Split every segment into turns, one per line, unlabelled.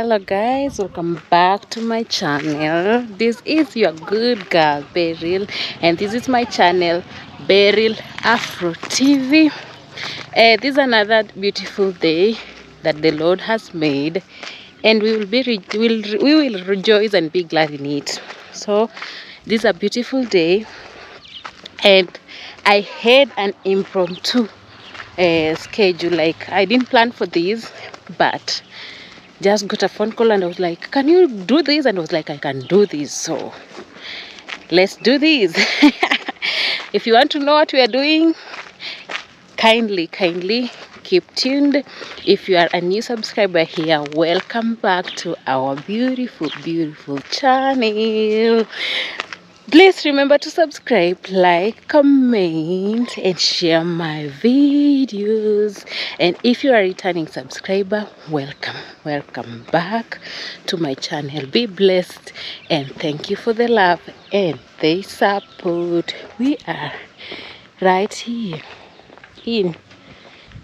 Hello guys, welcome back to my channel. This is your good girl Beryl, and this is my channel Beryl Afro TV. This is another beautiful day that the Lord has made, and we will rejoice and be glad in it. So this is a beautiful day, and I had an impromptu schedule. Like, I didn't plan for this, but just got a phone call and I was like, can you do this? And I was like, I can do this, so let's do this. If you want to know what we are doing, kindly keep tuned. If you are a new subscriber here, welcome back to our beautiful channel. Please remember to subscribe, like, comment, and share my videos. And if you are a returning subscriber, welcome back to my channel. Be blessed, and thank you for the love and the support. We are right here in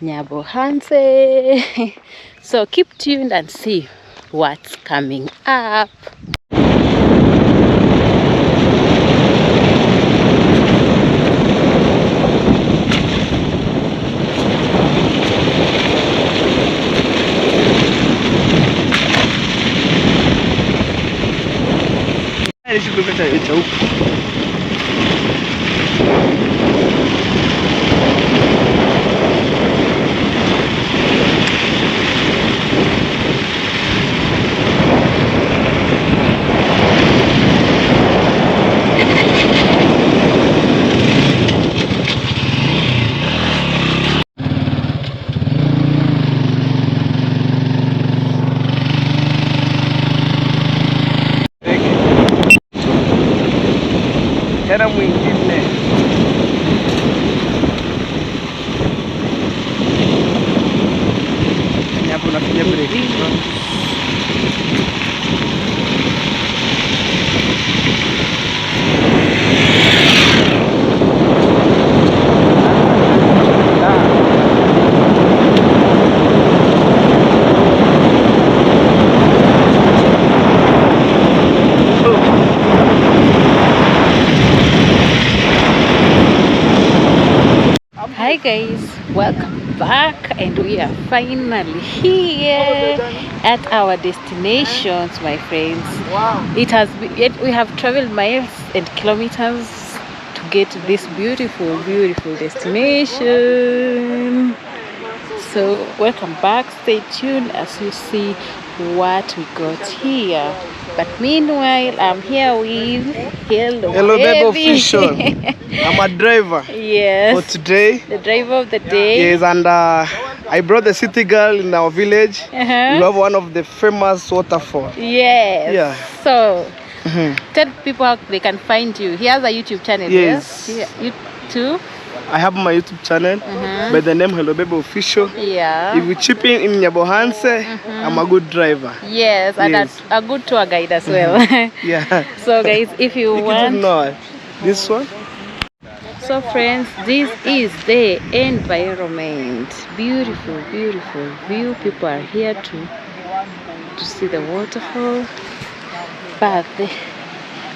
Nyabohanse. So keep tuned and see what's coming up.
Era mwingine hapo nafinya breki.
Hi guys, welcome back, and we are finally here at our destinations, my friends.
Wow.
We have traveled miles and kilometers to get to this beautiful destination. So welcome back, stay tuned as you see what we got here. But meanwhile, I'm here with Hello
Baby Official. I'm a driver.
Yes.
For today.
The driver of the day.
Yes, and I brought the city girl in our village. We have one of the famous waterfall.
Yes.
Yeah.
So tell people how they can find you. He has a YouTube channel.
Yes.
Yeah. You too.
I have my YouTube channel by the name Hello Baby Official.
Yeah.
If you chip in nyabohanse, I'm a good driver.
Yes, and
Yes.
a good tour guide as well.
Yeah.
So guys, if you want,
know this one.
so friends, this is the environment. Beautiful view. People are here to see the waterfall. But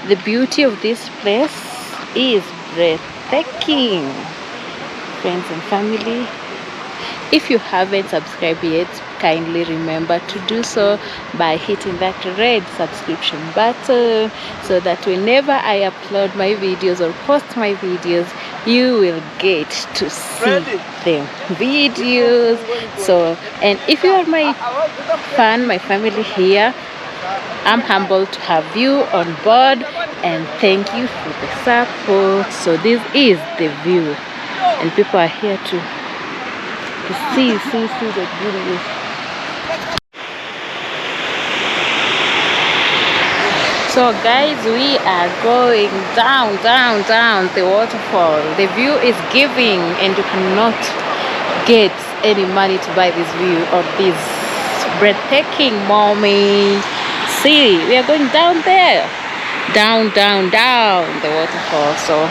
the beauty of this place is breathtaking. Friends and family, if you haven't subscribed yet, kindly remember to do so by hitting that red subscription button, so that whenever I upload my videos or post my videos, you will get to see the videos. So, and if you are my fan, my family here, I'm humbled to have you on board, and thank you for the support. So this is the view, and people are here to see the beauty. So guys, we are going down the waterfall. The view is giving, and you cannot get any money to buy this view or this breathtaking moment. See, we are going down there, down the waterfall. So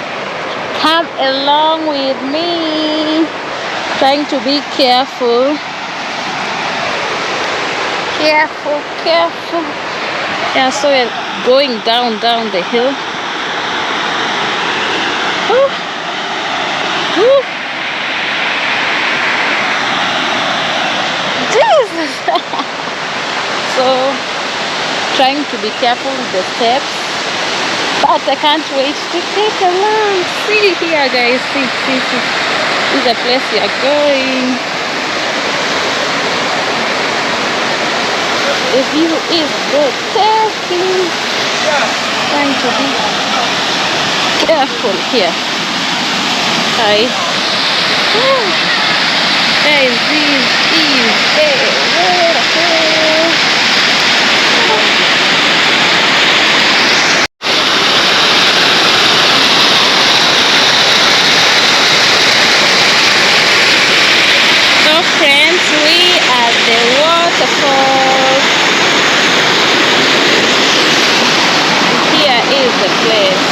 come along with me, trying to be careful. Careful, careful. Yeah, so we're going down the hill. Woo. Woo. Jesus. So trying to be careful with the steps, but I can't wait to take a long. See here, guys. See. This is the place we are going. The view is breathtaking. Trying to be careful here. Hi. Guys, this is a waterfall. So friends, we are at the waterfall. Here is the place.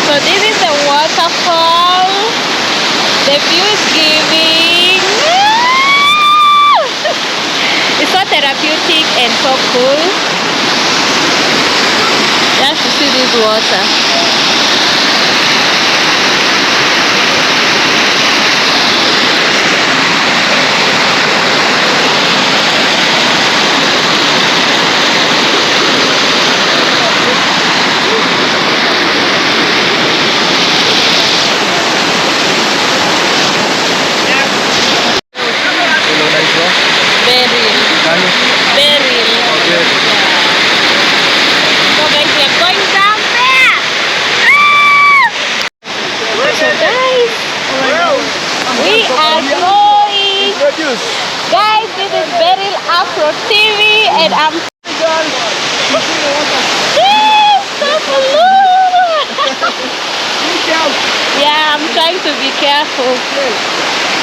So this is the waterfall. The view is giving. It's so therapeutic and so cool. Just to see this water. Guys, this is Beryl Afro TV and I'm yeah, I'm trying to be careful.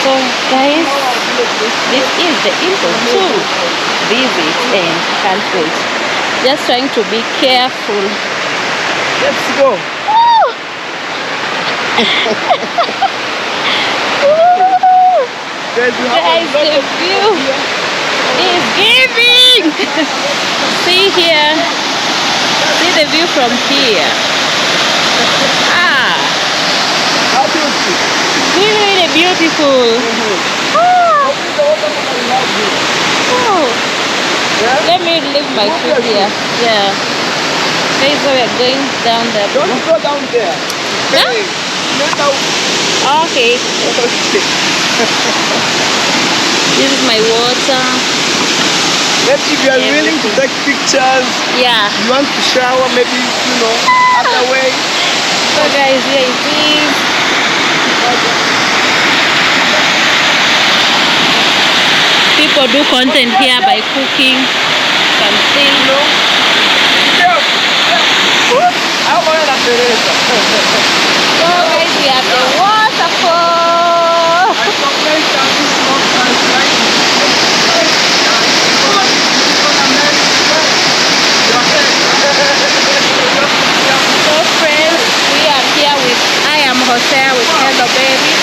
So guys, this is the info to visit and can't wait. Just trying to be careful.
Let's go.
Guys, the view is giving. See here. See the view from here.
How beautiful.
Really beautiful. Let me leave my food here. Yeah. Okay, so we're going down there.
Don't go down there.
Huh? Okay. This is my water.
Maybe if you are willing to take pictures,
yeah.
You want to shower, maybe, other way.
So guys, here it is. People do content here by cooking. You can see. So guys, we have the waterfall. So friends, we are here with Hosea with Hello Baby,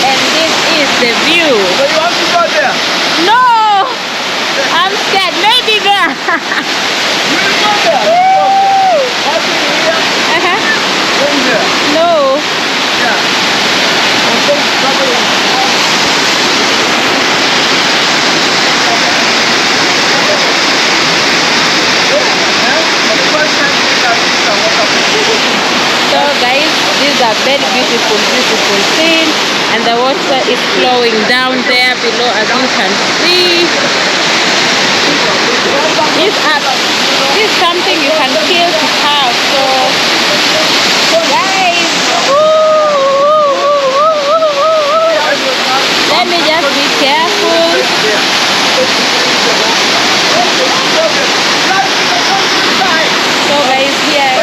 and this is the view.
So you want to go there?
No, I'm scared. Maybe there.
You will go there. What's in here? Going there.
No.
Yeah. I'm going to cover it.
So guys, these are very beautiful scene, and the water is flowing down there below, as you can see. This is something you can feel to have. So guys, let me just be careful. So guys, here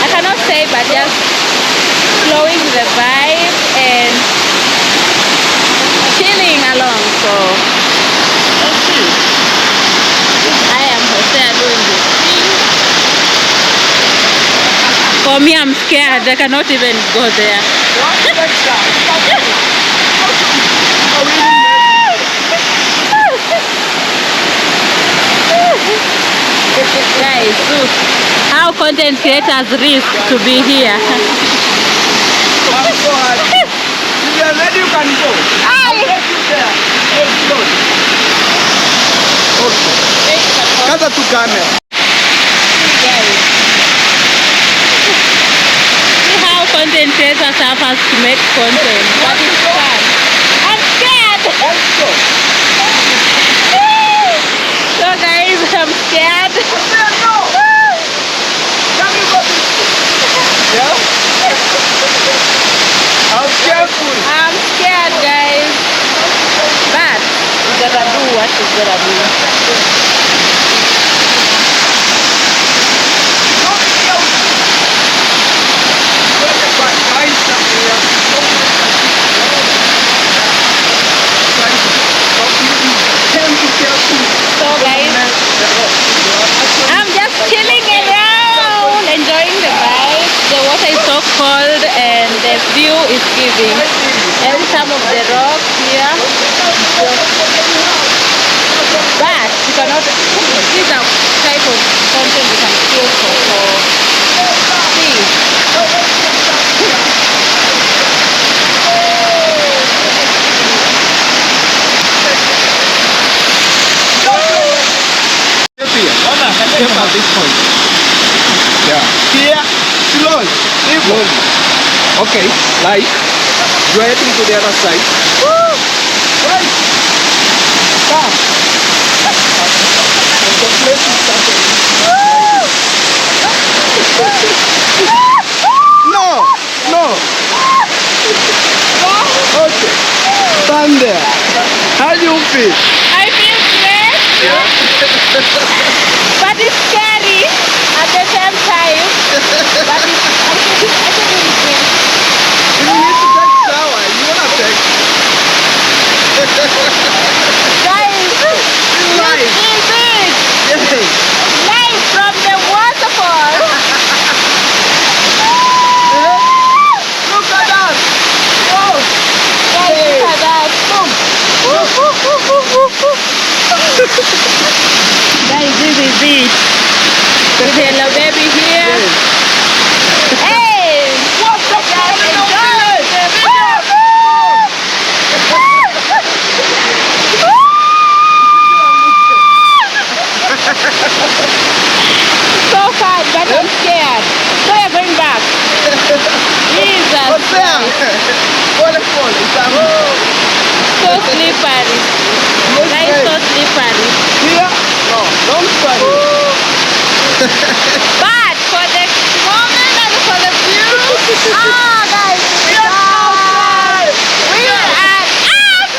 I cannot say, but just flowing the vibe and chilling along. So let's see. I am Hosea doing this thing. For me, I'm scared. I cannot even go there. how content creators risk to be here.
I'm so happy. If you are ready, you can go. I'll take you there. Okay. Kata tu camera.
See how content creators have us to make content. But it's fun. I'm scared. So guys, I'm scared.
Yeah? I'm careful.
I'm scared, guys. But we gotta do what we gotta do. So guys, I'm just chilling around, enjoying the vibe. The water is so cold and the view is giving. And some of the rocks here. But you cannot, these are type of content you can feel for see.
At this point. Yeah. Here, slowly. Slowly. Okay, like, you are heading to the other side. Woo! Right. Come. The place is starting. No! No! Okay. Stand there. How do you feel?
I feel great.
Yeah.
But it's scary at the same time. But it's, I think it's great.
You need to take shower. You wanna take?
Guys,
Live.
this is
Yes.
live from the waterfall.
Look at that. Oh.
Guys, look at that. Guys, this is it. The hello baby here. Hey!
What's up, guys?
So fun, but I'm scared. So we're going back. Jesus.
What's there? Waterfall.
So slippery. Guys, so slippery.
Here? No, don't try it.
But for the moment and for the view, guys, we are outside. We are outside.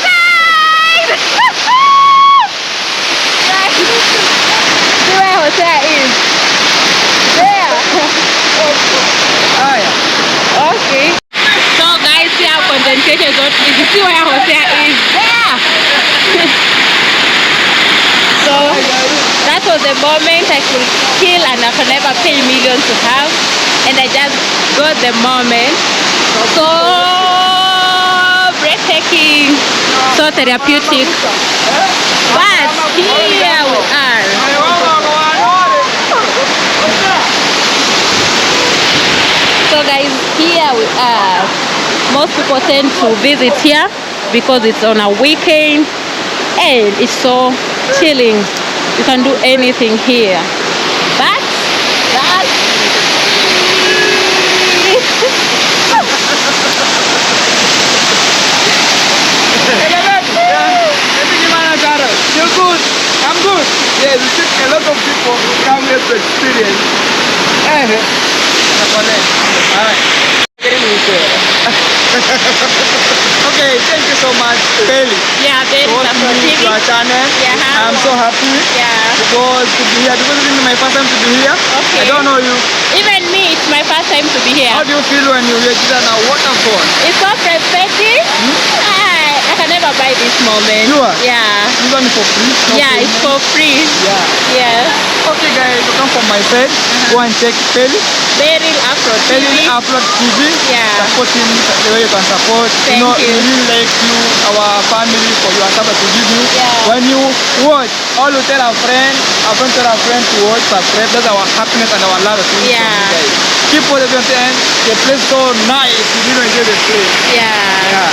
Guys, see where hotel is? There.
Ah, yeah.
Okay. So guys, see how content creators don't easy. See where hotel is? There. So that was the moment I could kill and I could never pay millions to have, and I just got the moment. So breathtaking, so therapeutic. But here we are. So guys, here we are. Most people tend to visit here because it's on a weekend and it's so chilling. You can do anything here. But that's
You're good. I'm good. Yeah, you see a lot of people come here to experience. Alright. Okay, thank you so much, Belly.
yeah, very
To welcome me to our channel.
Yeah.
I'm so happy because to be here. Because this is my first time to be here.
Okay.
I don't know you.
Even me, it's my first time to be here.
How do you feel when you register a waterfall?
It's so breathtaking. I can never buy this moment.
You are?
Yeah.
Even for free? No
Yeah,
payment?
it's for free.
Yeah.
Yeah.
Okay guys, you come from my side. Go and check Belly.
Beryl Afro
Belly
TV.
Upload TV.
Yeah.
Support him the way you can support.
Thank
you know,
you.
we really like you, our family, for your support to give you.
Yeah.
When you watch. All will tell our friend tell our friend to watch, subscribe. That's our happiness and our love.
Yeah.
Keep watching the place so nice. You really enjoy the place.
Yeah.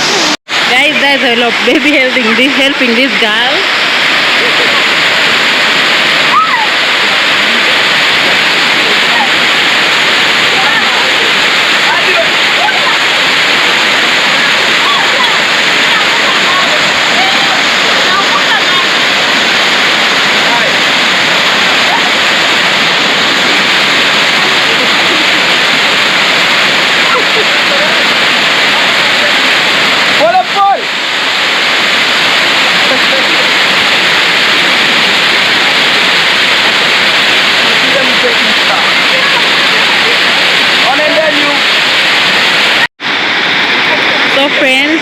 Guys, there's a lot of baby helping this girl.
Waterfall.
So friends,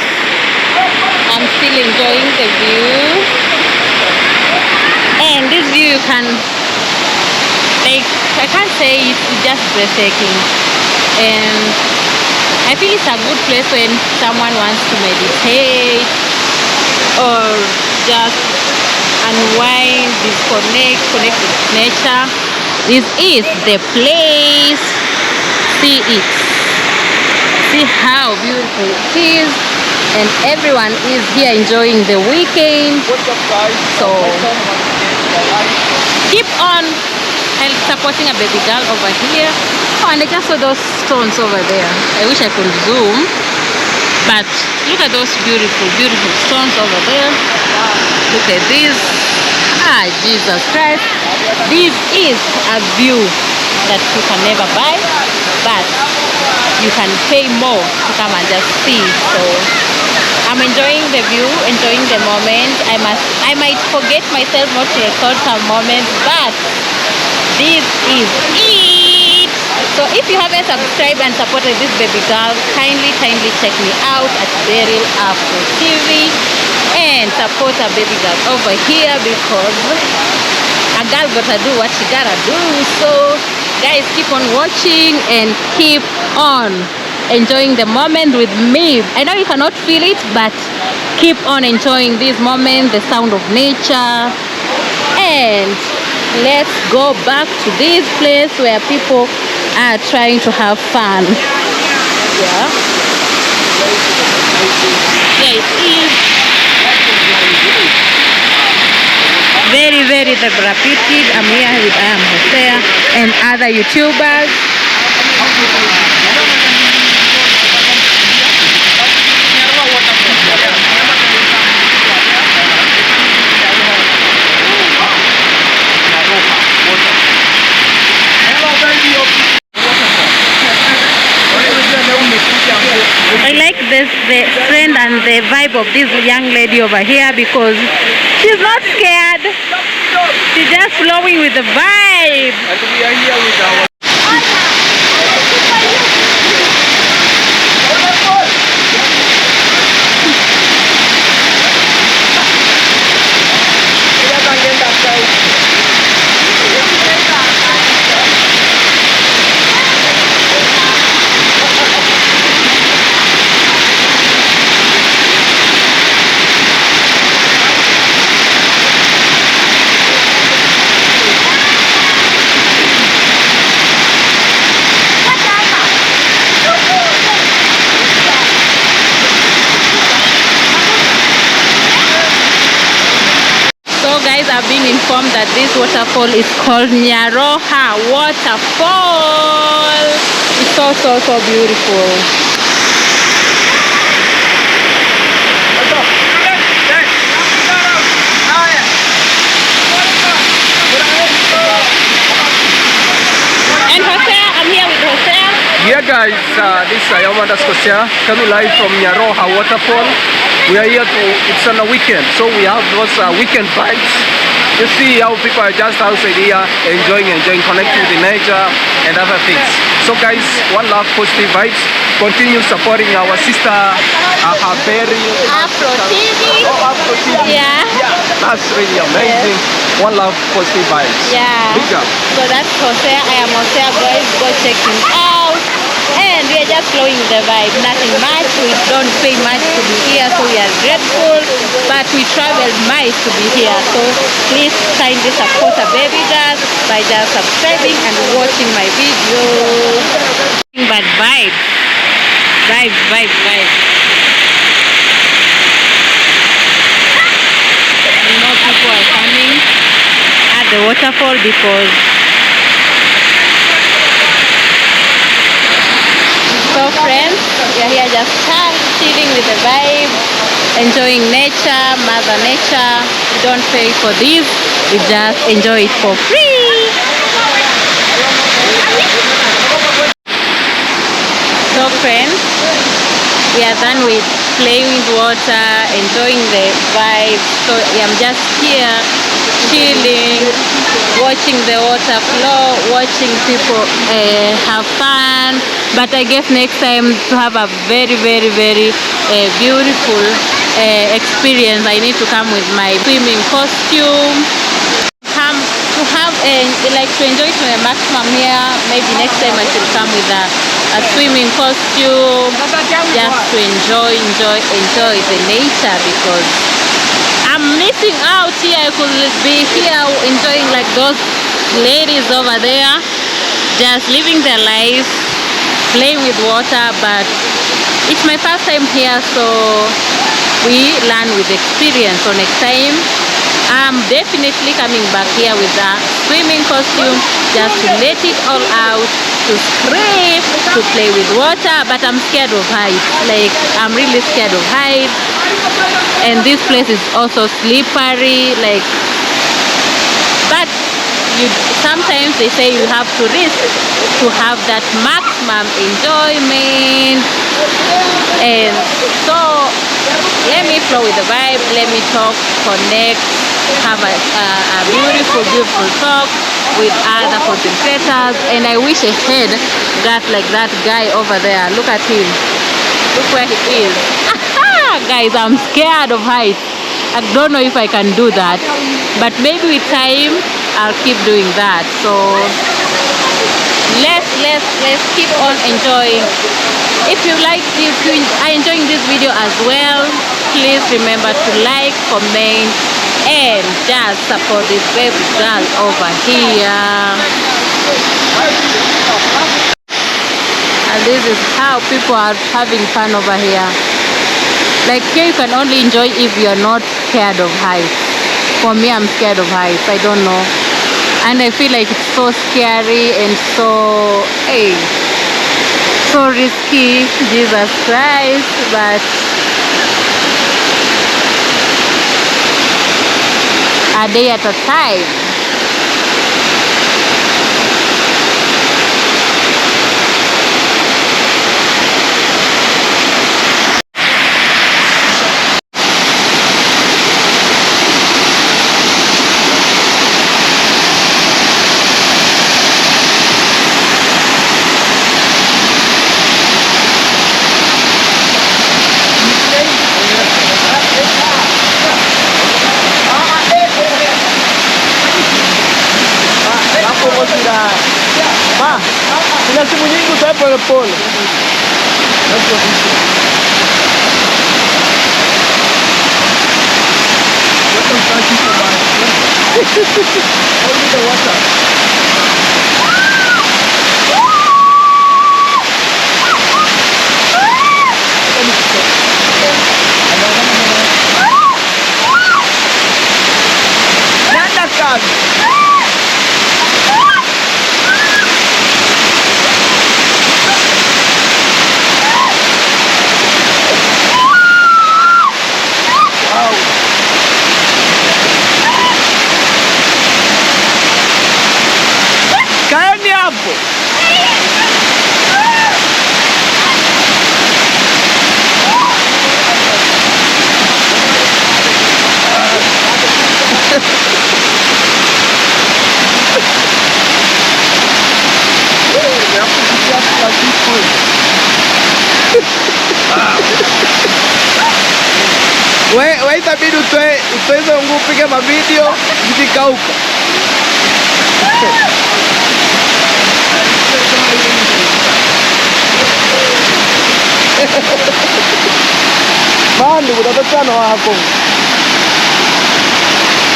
I'm still enjoying the view, and this view you can, like, I can't say it's just breathtaking, and I feel it's a good place when someone wants to meditate or just unwind, connect with nature. This is the place. See it. See how beautiful it is, and everyone is here enjoying the weekend.
What's up, guys?
So keep on supporting a baby girl over here. Oh, and I just saw those stones over there. I wish I could zoom, but look at those beautiful stones over there. Look at this. Ah, Jesus Christ. This is a view that you can never buy, but you can pay more to come and just see. So I'm enjoying the view, enjoying the moment. I might forget myself not to record some moments, but this is it. So if you haven't subscribed and supported this baby girl, kindly check me out at Beryl Afro TV and support a baby girl over here, because a girl gotta do what she gotta do. So guys, keep on watching and keep on enjoying the moment with me. I know you cannot feel it, but keep on enjoying this moment, the sound of nature. And let's go back to this place where people are trying to have fun. Yeah, it is very therapeutic. I'm here with Hosea and other YouTubers. I like the trend and the vibe of this young lady over here, because she's not scared. She's just flowing with the vibe.
And we are here with our
I've been informed that this waterfall is called Nyaroha Waterfall. It's so beautiful. And Hosea, I'm here with Hosea.
Yeah guys, this is Ayoma_Scotia coming live from Nyaroha Waterfall. We are here it's on a weekend, so we have those weekend vibes. You see how people are just outside here enjoying, connecting with the nature and other things. So guys, one love, positive vibes. Continue supporting our sister, Beryl
Afro TV.
Oh, Afro TV.
Yeah.
That's really amazing. Yes. One love, positive vibes.
Yeah.
Big up.
So that's Hosea. I am Hosea, guys. Go check him out. and we are just flowing the vibe. Nothing much. We don't pay much to be here, so we are grateful. But we traveled miles to be here, so please kindly support a baby girl by just subscribing and watching my videos. But vibe. More people are coming at the waterfall because so friends, we are here just chilling with the vibe, enjoying nature, mother nature. We don't pay for this, we just enjoy it for free. So friends, we are done with playing with water, enjoying the vibe. So I'm just here chilling, watching the water flow, watching people have fun. But I guess next time, to have a very beautiful experience, I need to come with my swimming costume. To enjoy it to the maximum here. Maybe next time I should come with a swimming costume, just to enjoy the nature, because I'm missing out here. I could be here enjoying like those ladies over there, just living their life, playing with water. But it's my first time here, so we learn with experience. So next time I'm definitely coming back here with a swimming costume, just to let it all out, to scrape, to play with water. But I'm scared of heights. Like, I'm really scared of heights. And this place is also slippery. Like, but sometimes they say you have to risk to have that maximum enjoyment. And so let me flow with the vibe, let me talk, connect, have a beautiful talk with other content creators. And I wish I had got like that guy over there. Look at him, look where he is. Guys, I'm scared of heights. I don't know if I can do that, but maybe with time I'll keep doing that. So let's keep on enjoying. If you are enjoying this video as well, please remember to like, comment, and just support this baby girl over here. And this is how people are having fun over here. Like, here you can only enjoy if you are not scared of heights. For me, I'm scared of heights. I don't know. And I feel like it's so scary and so risky. Jesus Christ. But a day at a time.
Ina simu nyingi utae pole pole. Nada kazi. Kaeni hapo. Wewe itabidi utoeze nguo upige mavideo zikikauka. Mandi utakutana wako.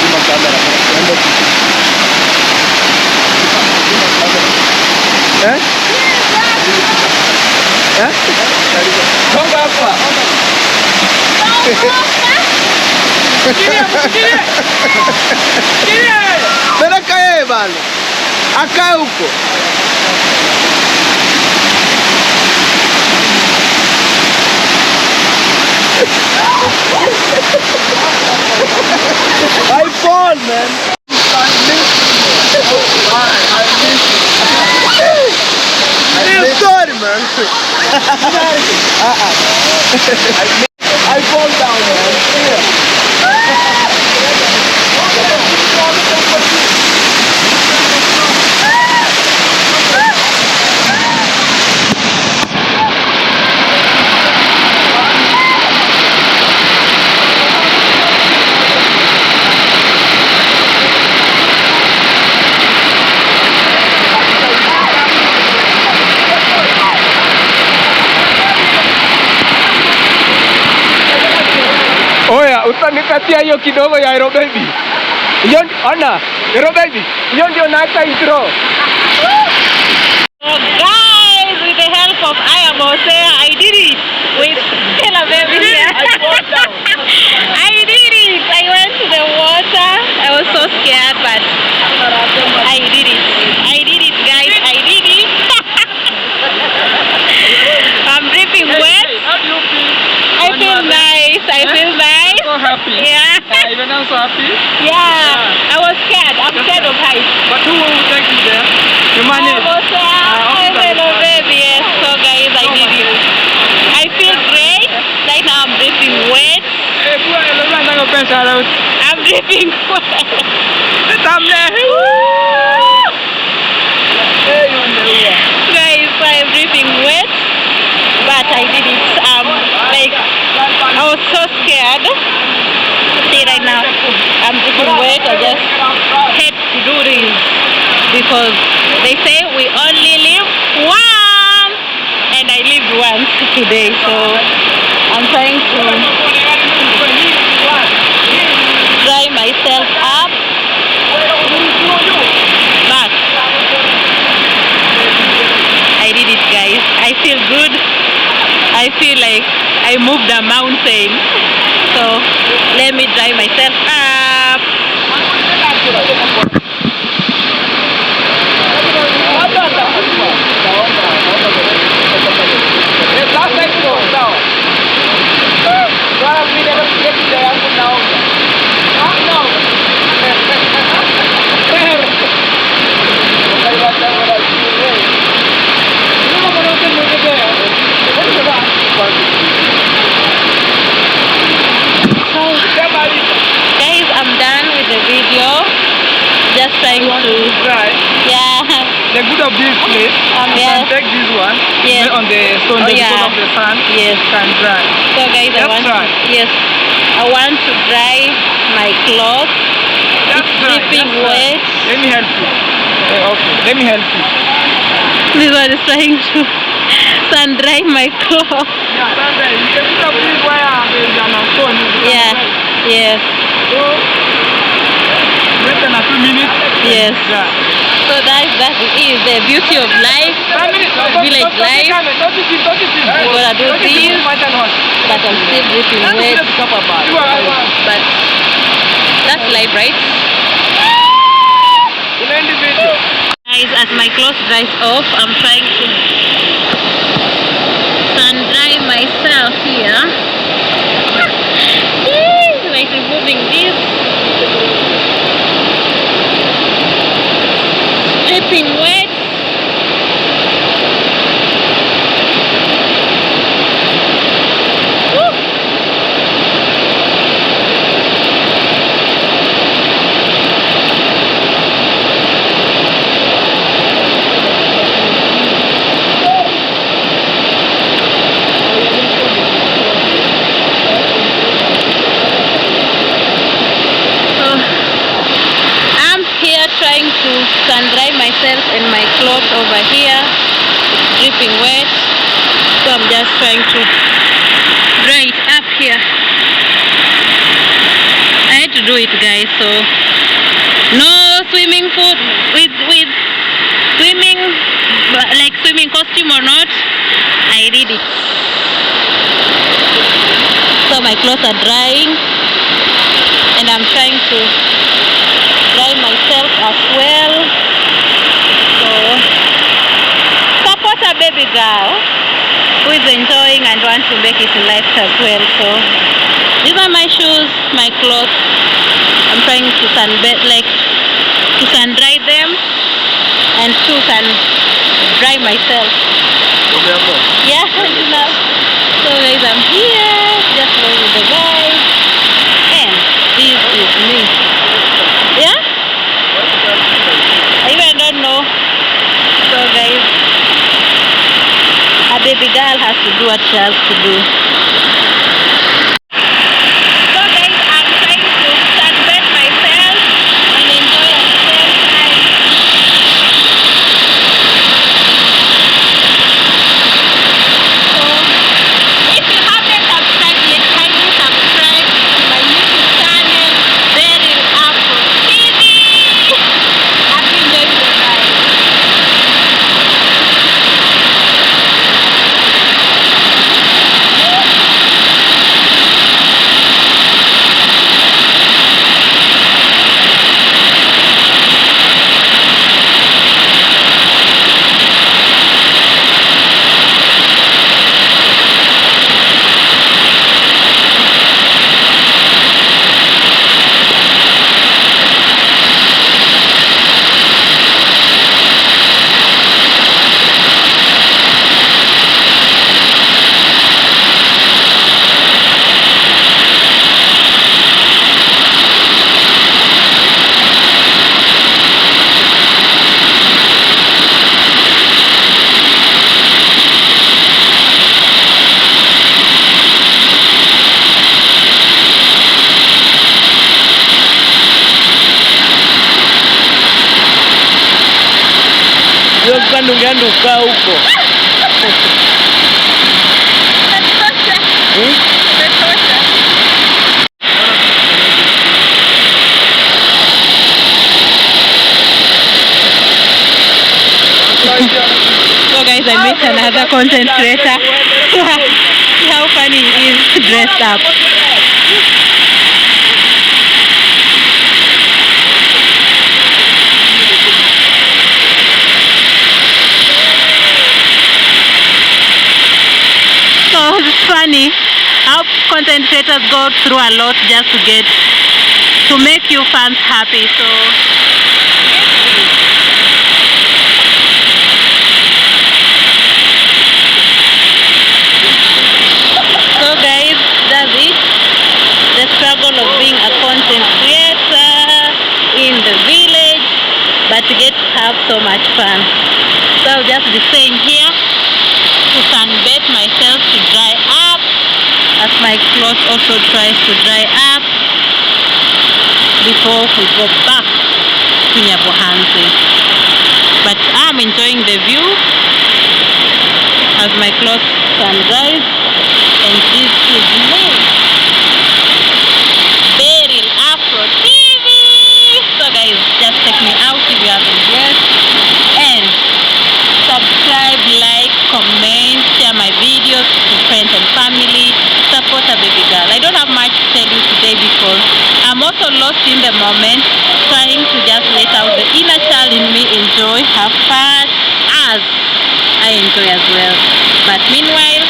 Ima kamera tuende. Eh? Eh? Songa hapa. Peleka yeye bana. Akae huko. I fall, man. I'm sorry, man. I fall down, man. Oya, utanikatia hiyo kidogo ya Hero Baby. Hiyo ona, Hero Baby. Hiyo ndio naita intro.
So guys, with the help of nyabohanse, I did it with Hero Baby here. I did it. I went to the water. I was so scared, but I did it. I did it, guys. I did it. I'm dripping wet.
How do you feel?
I feel nice. I feel nice.
So happy.
Yeah.
Even I'm so happy.
Yeah. I was scared. I'm scared of heights.
But who will take you there? You manage.
Hello, baby. Yes. So guys, I did it. I feel great. Right now I'm dripping wet. I'm dripping wet. Guys, I'm dripping wet. But I did it. Like, I was so scared. See right now, I'm dripping wet. I just hate to do this because they say we only live once, and I lived once today, so I'm trying to dry myself up. But I did it, guys. I feel good. I feel like I moved a mountain. So let me dry myself up. Guys, I'm done with the video. Just trying to
try.
Yeah.
The good of this place, you
yes.
can take this one,
Yes.
on the stone, the
yeah.
of the sun,
Yes.
can dry.
So guys, I want to dry my clothes. It's dripping wet.
Let me help you. Okay, let me help you.
This one is trying to sun dry my clothes.
Yeah, that's right. You can put up this wire and there's an stone.
Yeah. Yes.
So, less than a few minutes.
Yes.
Yeah.
So that is the beauty of life, village life. We're gonna do this, but I'm still dripping wet. But that's life, right? Guys, as my clothes dries off, I'm trying to sun dry myself here. Like removing this. Dripping wet. Woo. Trying to sun dry myself and my clothes over here. It's dripping wet. So I'm just trying to dry it up here. I had to do it, guys. So no swimming food with swimming, like swimming costume or not, I did it. So my clothes are drying, and I'm trying to dry myself as well. So support a baby girl who is enjoying and wants to make it in life as well. So these are my shoes, my clothes. I'm trying to sun dry them and to sun dry myself. Yeah, enough. So guys, I'm here just with the guys, and this is me. Yeah, I even don't know. So guys, a baby girl has to do what she has to do. So guys, I'm trying to sunbed myself and enjoy at the same time. So if you haven't subscribed yet, kindly subscribe to my YouTube channel, Beryl Afro TV. I've been enjoying the vibe.
Ungeanduka huko.
So guys, I met another content creator. See how funny he is dressed up. So it's funny how content creators go through a lot just to make you fans happy. So guys, that's it. The struggle of being a content creator in the village, but to get to have so much fun. So I'll just be staying here to sunbed myself to dry up, as my clothes also tries to dry up before we go back to Nyabohanse. But I'm enjoying the view as my clothes sun dries, and this is me, Beryl Afro TV. So guys, just check me out if you haven't yet, and subscribe, like, comment, share my videos to friends and family, support a baby girl. I don't have much to tell you today because I'm also lost in the moment, trying to just let out the inner child in me, enjoy, have fun, as I enjoy as well. But meanwhile,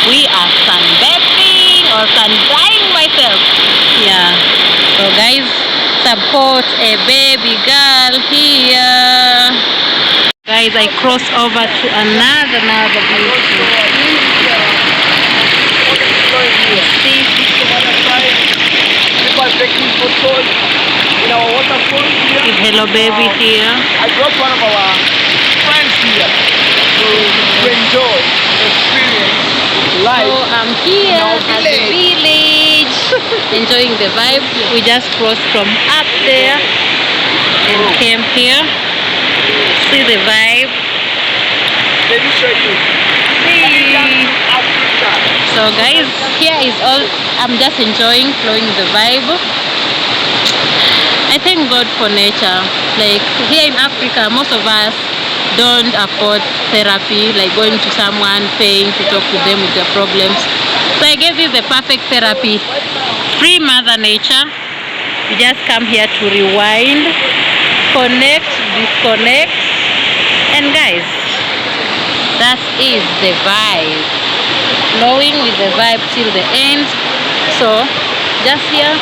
we are sunbathing or sun-drying myself. Yeah. So guys, support a baby girl here. Guys, I cross over to another beautiful.
People are taking photos in our waterfall here.
Hello baby here.
I brought one of our friends here to enjoy the experience live.
So I'm here at the village enjoying the vibe. We just crossed from up there and came here. See the vibe.
Let me show you.
See. So guys, here is all. I'm just enjoying, flowing the vibe. I thank God for nature. Like here in Africa, most of us don't afford therapy, like going to someone, paying to talk to them with their problems. So I gave you the perfect therapy. Free Mother Nature. You just come here to rewind, connect, disconnect, and guys, that is the vibe. Flowing with the vibe till the end. So just here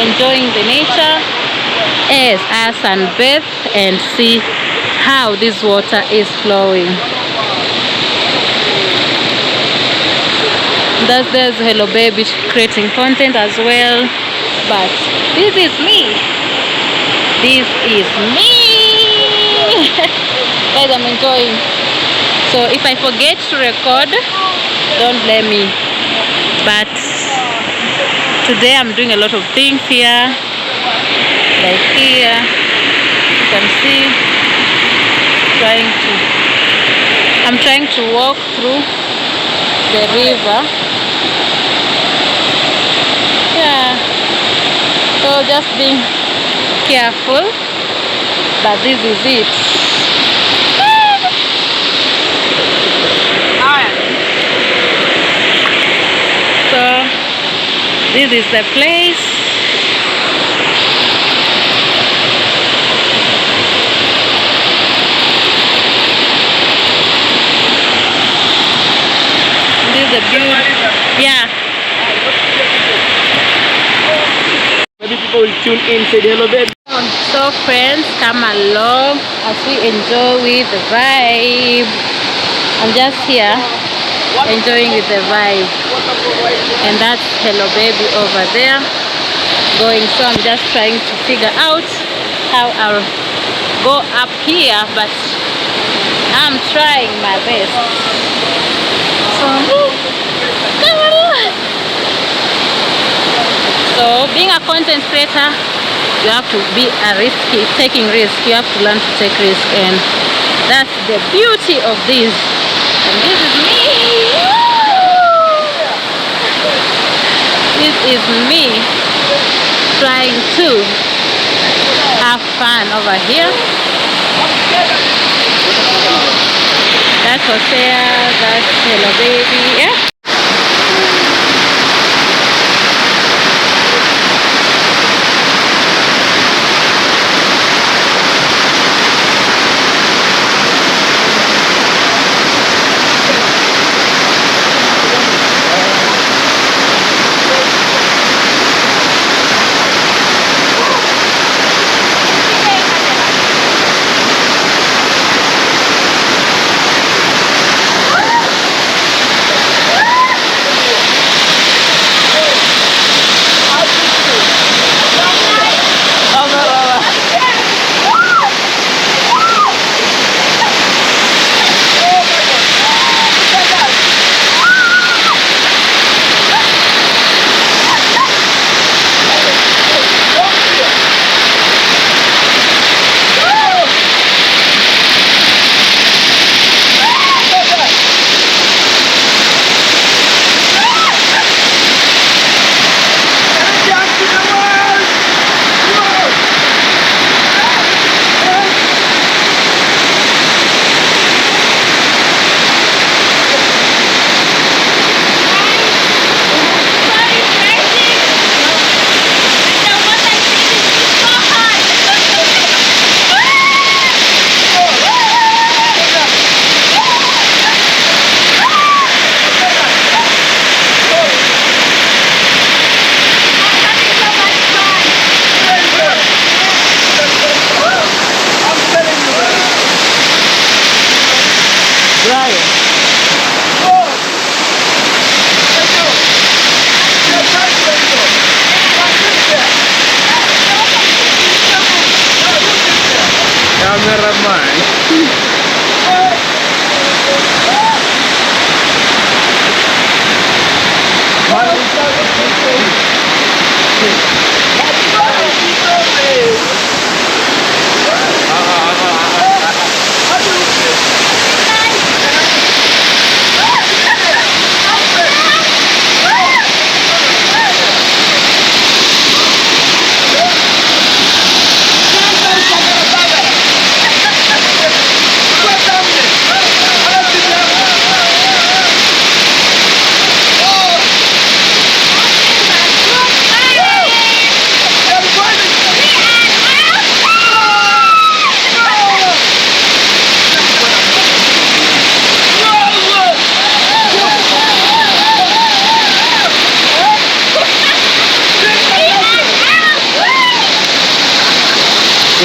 enjoying the nature as I sunbathe and see how this water is flowing. There's Hello Baby creating content as well, but this is me. This is me. Guys, I'm enjoying. So if I forget to record, don't blame me. But today I'm doing a lot of things here. Like here, you can see, I'm trying to walk through the river. Yeah, so just being careful, but this is it. So this is the place. This is the beauty. Yeah.
Maybe people will tune in, say hello baby.
So friends, come along as we enjoy with the vibe. I'm just here enjoying with the vibe, and that's Hello Baby over there going. So I'm just trying to figure out how I'll go up here, but I'm trying my best. So come on. So being a content creator, you have to be taking risk. You have to learn to take risk, and that's the beauty of this. And this is me. This is me trying to have fun over here. That's Hosea, that's Hello Baby. Yeah.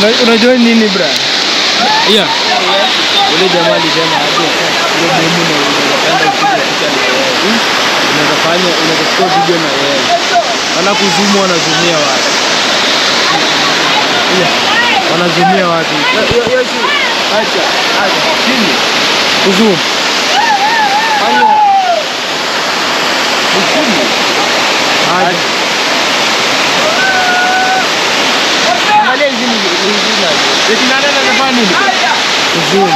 Unajua nini bra? Yeah. Ule jamaa alisema aje ile demo na unapenda kupiga picha na yeye. Unaweza chukua video na yeye. Wana kuzumu wanazumia watu. Yeah. Wanazumia watu. Yes. Acha. Chini. Kuzoom. Fanya. Chini. Acha. Angalia hizi ni eti nani anafanya nini? Kuzoom.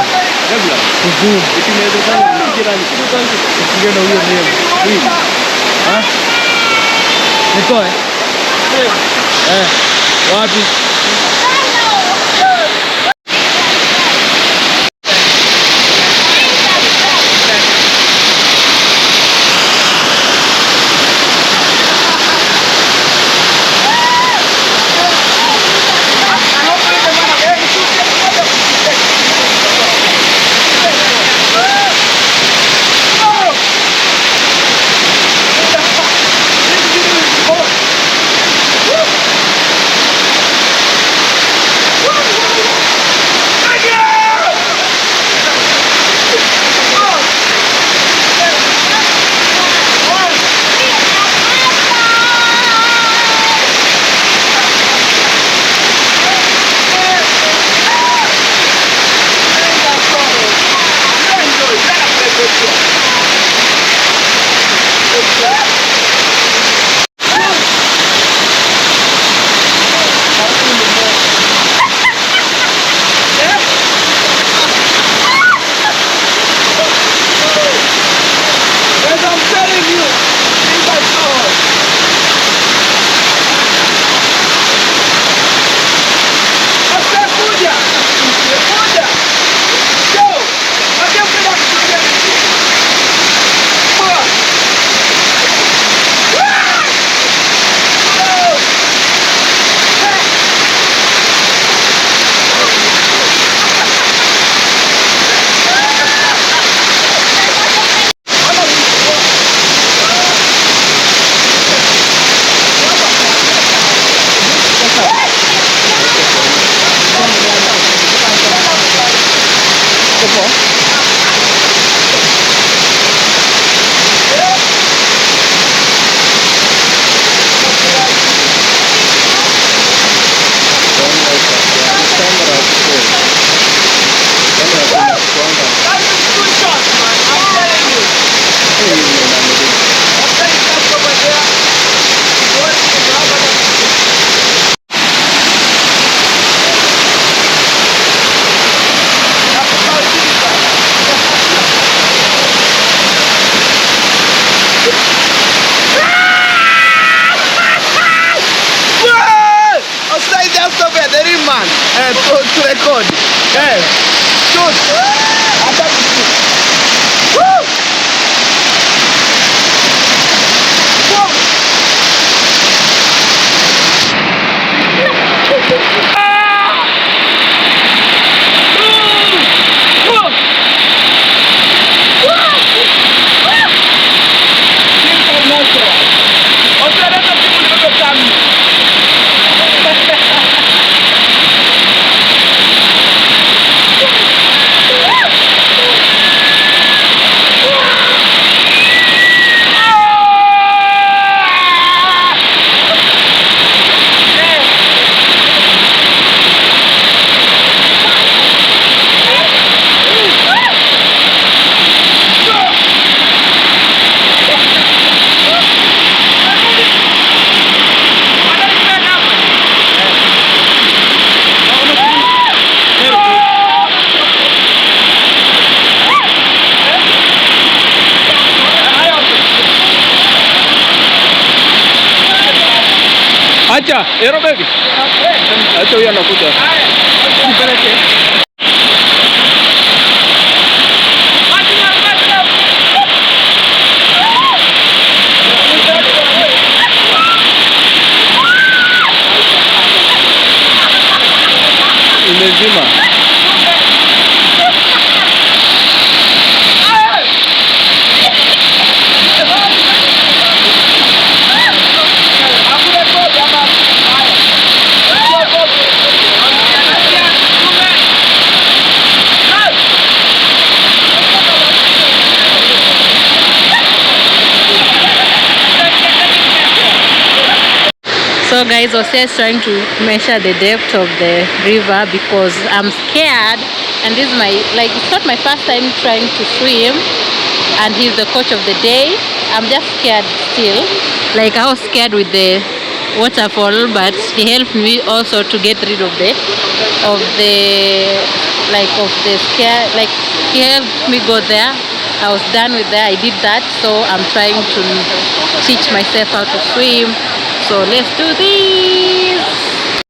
Kabla. Kuzoom. Eti naweza fanya jirani. Usikie na huyo neno. Hii. Nitoe. Wapi? To record. Hey, shoot. Woo! Acha, ero baby. Acha huyo anakuja. Nipeleke. Imezima.
guys, Jose is trying to measure the depth of the river because I'm scared, and this is my, like, it's not my first time trying to swim, and he's the coach of the day. I'm just scared still. Like, I was scared with the waterfall, but he helped me also to get rid of the scare. Like, he helped me go there. I was done with that. I did that, so I'm trying to teach myself how to swim. So let's do this.